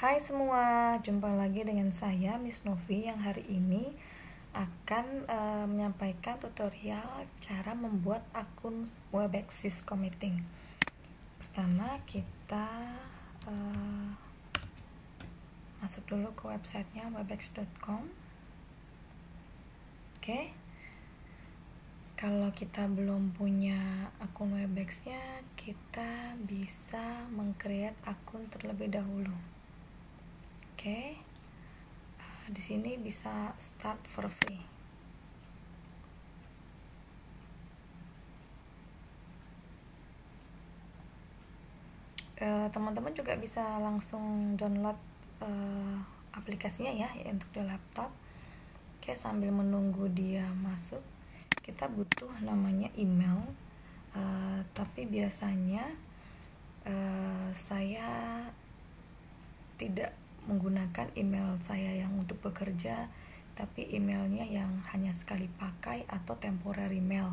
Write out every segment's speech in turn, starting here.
Hai semua, jumpa lagi dengan saya Miss Novi yang hari ini akan menyampaikan tutorial cara membuat akun Webex Committing. Pertama kita masuk dulu ke websitenya webex.com. Oke. Kalau kita belum punya akun Webex-nya, kita bisa meng-create akun terlebih dahulu. Oke. Di sini bisa start for free. Teman-teman juga bisa langsung download aplikasinya ya untuk di laptop. Oke, sambil menunggu dia masuk, kita butuh namanya email. Tapi biasanya saya tidak menggunakan email saya yang untuk bekerja, tapi emailnya yang hanya sekali pakai atau temporary mail.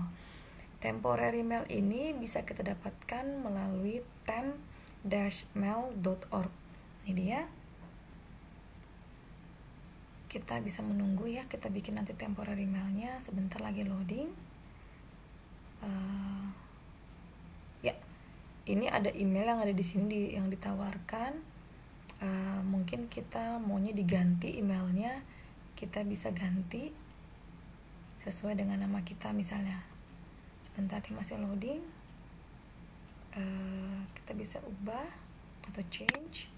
Temporary mail ini bisa kita dapatkan melalui temp-mail.org. Ini dia. Kita bisa menunggu ya, kita bikin nanti temporary mailnya, sebentar lagi loading. Ya, ini ada email yang ada di sini yang ditawarkan. Mungkin kita maunya diganti emailnya, kita bisa ganti sesuai dengan nama kita misalnya. Sebentar, ini masih loading. Kita bisa ubah atau change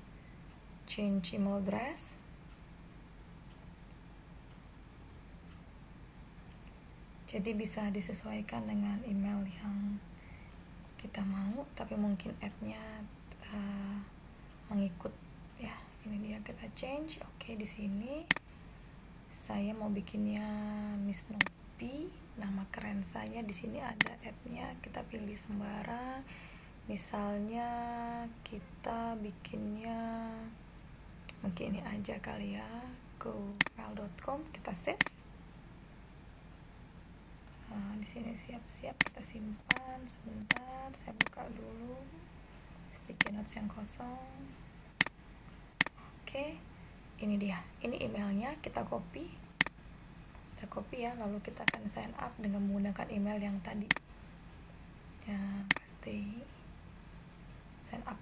email address. Jadi bisa disesuaikan dengan email yang kita mau, tapi mungkin add-nya mengikut ya. Ini dia, kita change. Oke, di sini saya mau bikinnya Miss Novi, nama keren saya. Di sini ada add-nya, kita pilih sembarang. Misalnya kita bikinnya mungkin ini aja kali ya, go.mail.com. Kita save. Di sini siap-siap kita simpan. Sebentar, saya buka dulu sticky notes yang kosong. Oke, ini dia, ini emailnya. Kita copy ya, lalu kita akan sign up dengan menggunakan email yang tadi ya, pasti sign up.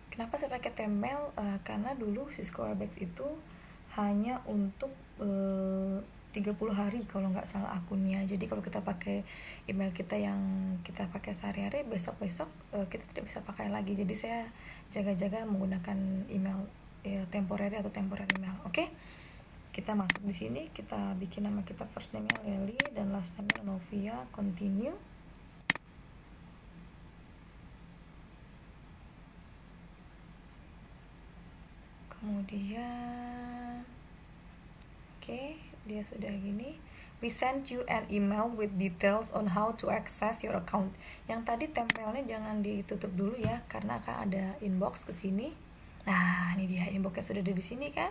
Kenapa saya pakai temp-mail? Karena dulu Cisco Webex itu hanya untuk 30 hari kalau nggak salah akunnya. Jadi kalau kita pakai email kita yang kita pakai sehari-hari, besok-besok kita tidak bisa pakai lagi. Jadi saya jaga-jaga menggunakan email temporary atau temporary email. Oke, kita masuk di sini, kita bikin nama kita, first name-nya Lely dan last name-nya Novia. Continue. Kemudian dia sudah gini. We send you an email with details on how to access your account. Yang tadi tempelnya jangan ditutup dulu ya, karena akan ada inbox ke sini. Nah, ini dia, inboxnya sudah ada di sini kan.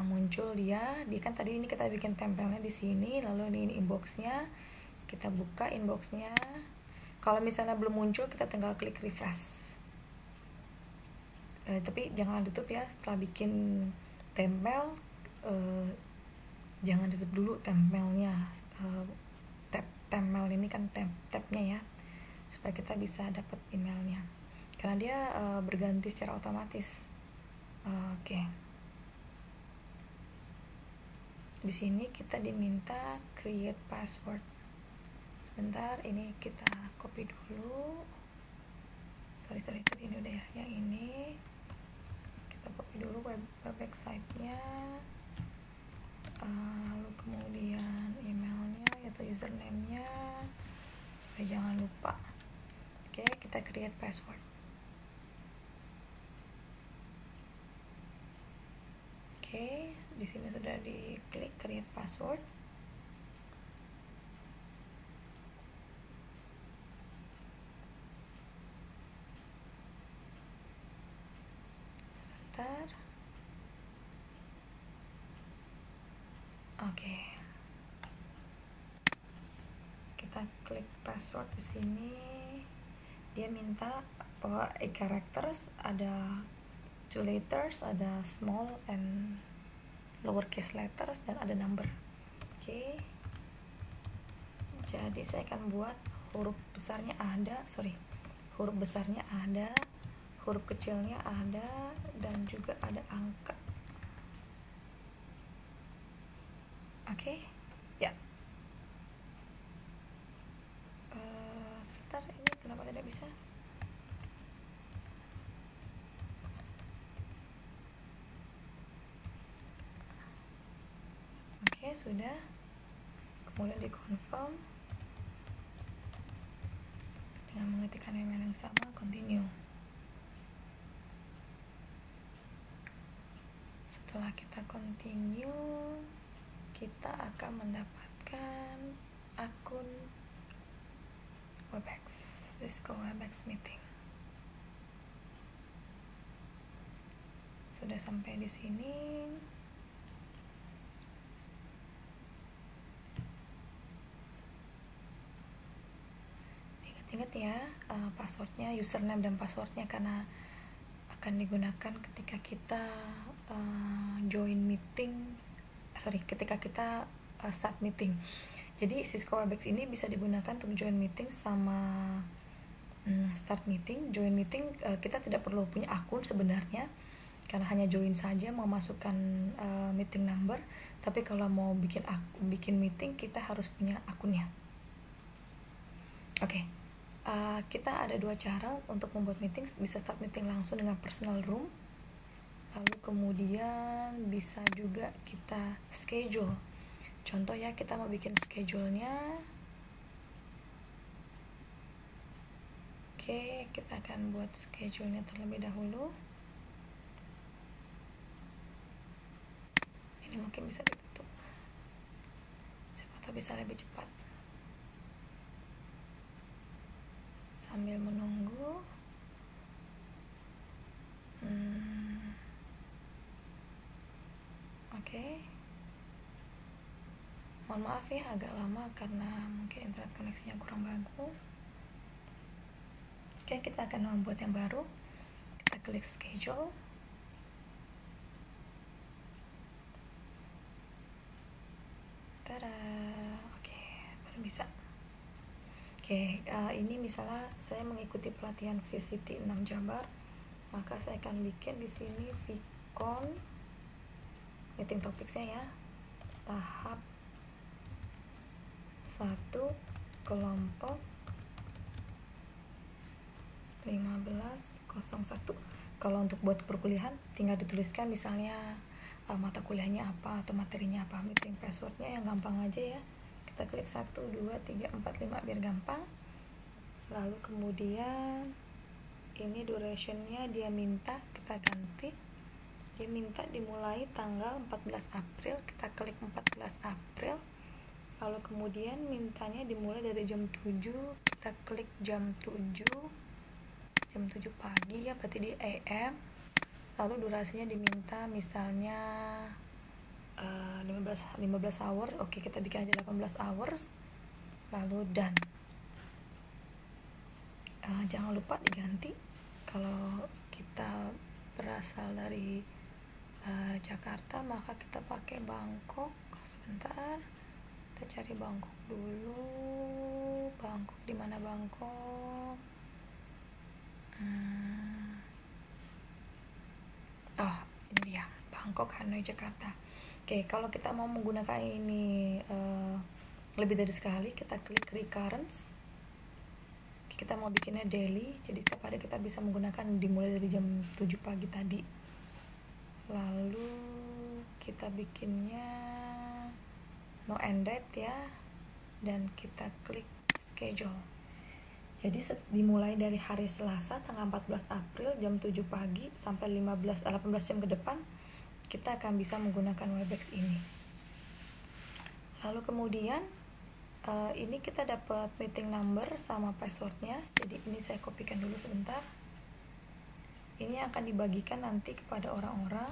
Muncul dia kan tadi ini kita bikin tempelnya di sini, lalu ini inboxnya. Kita buka inboxnya. Kalau misalnya belum muncul, kita tinggal klik refresh. Tapi jangan tutup ya, setelah bikin tempel jangan tutup dulu tempelnya. Tempel ini kan tabnya ya, supaya kita bisa dapat emailnya, karena dia berganti secara otomatis. Oke. Di sini kita diminta create password. Sebentar, ini kita copy dulu. Sorry tadi ini udah ya. Yang ini kita copy dulu Webex site-nya. Lalu kemudian emailnya atau username-nya, supaya jangan lupa. Oke, kita create password. Oke, di sini sudah diklik create password. Sebentar. Oke. Kita klik password di sini. dia minta bahwa characters ada 2 letters, ada small and lowercase letters, dan ada number. Oke. Jadi saya akan buat huruf besarnya ada, huruf besarnya ada, huruf kecilnya ada, dan juga ada angka. Oke, ya. Sebentar, ini kenapa tidak bisa? Oke, sudah. Kemudian di confirm dengan mengetikkan email yang sama, continue. Setelah kita continue, kita akan mendapatkan akun Webex, Cisco Webex Meeting. Sudah sampai di sini. Ingat ya, passwordnya, username dan passwordnya, karena akan digunakan ketika kita join meeting, ketika kita start meeting. Jadi Cisco Webex ini bisa digunakan untuk join meeting sama start meeting. Join meeting kita tidak perlu punya akun sebenarnya, karena hanya join saja, mau masukkan meeting number. Tapi kalau mau bikin meeting, kita harus punya akunnya. Oke. Kita ada 2 cara untuk membuat meeting. Bisa start meeting langsung dengan personal room, lalu kemudian bisa juga kita schedule. Contoh ya, kita mau bikin schedule-nya. Oke, kita akan buat schedule-nya terlebih dahulu. Ini mungkin bisa ditutup, siapa tahu bisa lebih cepat. Sambil menunggu, oke. Mohon maaf ya, agak lama karena mungkin internet koneksinya kurang bagus. Oke, kita akan membuat yang baru. Kita klik schedule. Tada, oke, baru bisa. Oke, ini misalnya saya mengikuti pelatihan VCT 6 Jabar, maka saya akan bikin di sini Vcon meeting topicsnya ya, tahap 1 kelompok 1501. Kalau untuk buat perkuliahan tinggal dituliskan misalnya mata kuliahnya apa atau materinya apa. Meeting passwordnya yang gampang aja ya, kita klik 1, 2, 3, 4, 5 biar gampang. Lalu kemudian ini durationnya dia minta kita ganti, dia minta dimulai tanggal 14 April, kita klik 14 April. Lalu kemudian mintanya dimulai dari jam 7, kita klik jam 7 pagi ya, berarti di AM. Lalu durasinya diminta misalnya 15 hours. Oke, kita bikin aja 18 hours. Lalu done. Jangan lupa diganti kalau kita berasal dari Jakarta, maka kita pakai Bangkok. Sebentar, kita cari Bangkok dulu. Bangkok, di mana Bangkok? Oh, ini dia, Bangkok, Hanoi, Jakarta. Oke, kalau kita mau menggunakan ini lebih dari sekali, kita klik recurrence. Kita mau bikinnya daily, jadi setiap hari kita bisa menggunakan dimulai dari jam 7 pagi tadi. Lalu kita bikinnya no end date ya, dan kita klik schedule. Jadi dimulai dari hari Selasa tanggal 14 April jam 7 pagi sampai 18 jam ke depan, kita akan bisa menggunakan Webex ini. Lalu kemudian ini kita dapat meeting number sama passwordnya. Jadi ini saya kopikan dulu sebentar. Ini akan dibagikan nanti kepada orang-orang.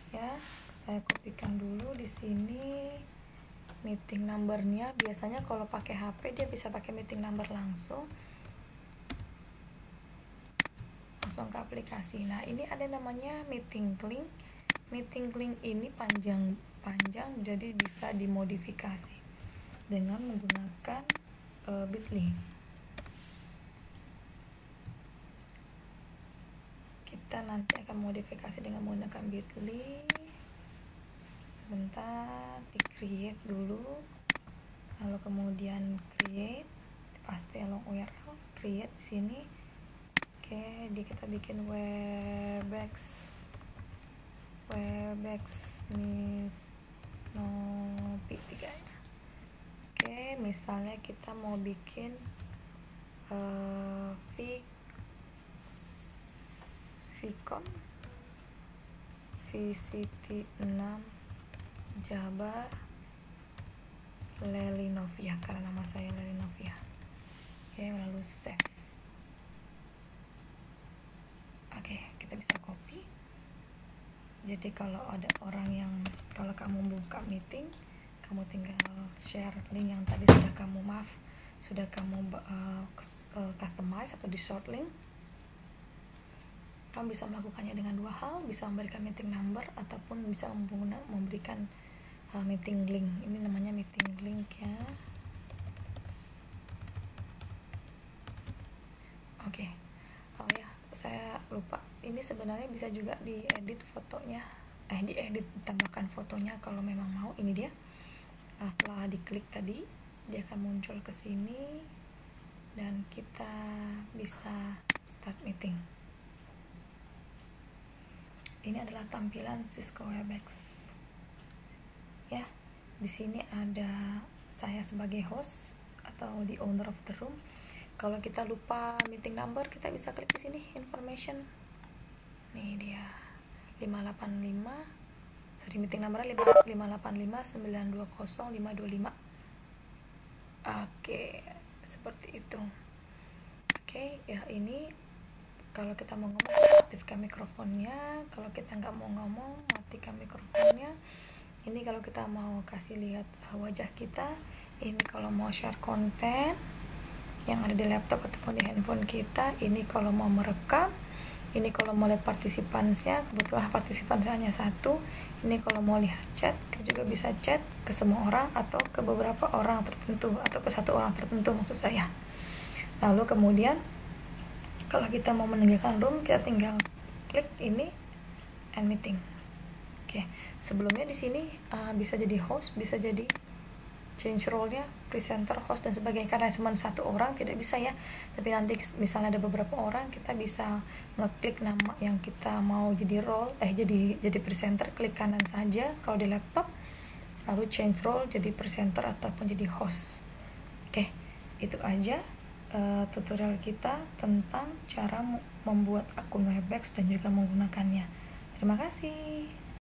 Ya, saya kopikan dulu di sini meeting numbernya. Biasanya kalau pakai HP dia bisa pakai meeting number langsung. langsung ke aplikasi. Nah, ini ada namanya meeting link. Meeting link ini panjang jadi bisa dimodifikasi dengan menggunakan Bitly. Kita nanti akan modifikasi dengan menggunakan Bitly. Sebentar, di create dulu, lalu kemudian create, pasti long URL, create di sini. Oke, kita bikin Webex Miss Nopi 3 ya. Oke, misalnya kita mau bikin Vicom VCT 6 Jabar Lelinovia, karena nama saya Lelinovia. Oke, lalu save. Oke, kita bisa copy. Jadi kalau ada orang yang, kalau kamu buka meeting, kamu tinggal share link yang tadi sudah kamu customize atau di short link. Kamu bisa melakukannya dengan dua hal, bisa memberikan meeting number ataupun bisa memberikan meeting link. Ini namanya meeting link ya. Oke. Oh ya, saya lupa. Ini sebenarnya bisa juga diedit fotonya. Ditambahkan fotonya kalau memang mau. Ini dia. Setelah diklik tadi, dia akan muncul ke sini dan kita bisa start meeting. Ini adalah tampilan Cisco Webex. Ya, di sini ada saya sebagai host atau the owner of the room. Kalau kita lupa meeting number, kita bisa klik di sini information. Nih dia 585. Sorry, meeting numbernya 585920525. Oke, seperti itu. Oke, ya ini kalau kita mau ngomong, aktifkan mikrofonnya. Kalau kita nggak mau ngomong, matikan mikrofonnya. Ini kalau kita mau kasih lihat wajah kita. Ini kalau mau share konten yang ada di laptop ataupun di handphone kita. Ini kalau mau merekam. Ini kalau mau lihat partisipannya, kebetulan partisipannya hanya satu. Ini kalau mau lihat chat, kita juga bisa chat ke semua orang atau ke beberapa orang tertentu, atau ke satu orang tertentu maksud saya. Lalu kemudian kalau kita mau meninggalkan room, kita tinggal klik ini end meeting. Oke, sebelumnya di sini bisa jadi host, bisa jadi change role-nya, presenter, host dan sebagainya. Karena cuma satu orang tidak bisa ya. Tapi nanti misalnya ada beberapa orang, kita bisa ngeklik nama yang kita mau jadi role, jadi presenter, klik kanan saja kalau di laptop. Lalu change role jadi presenter ataupun jadi host. Oke, itu aja tutorial kita tentang cara membuat akun Webex dan juga menggunakannya. Terima kasih.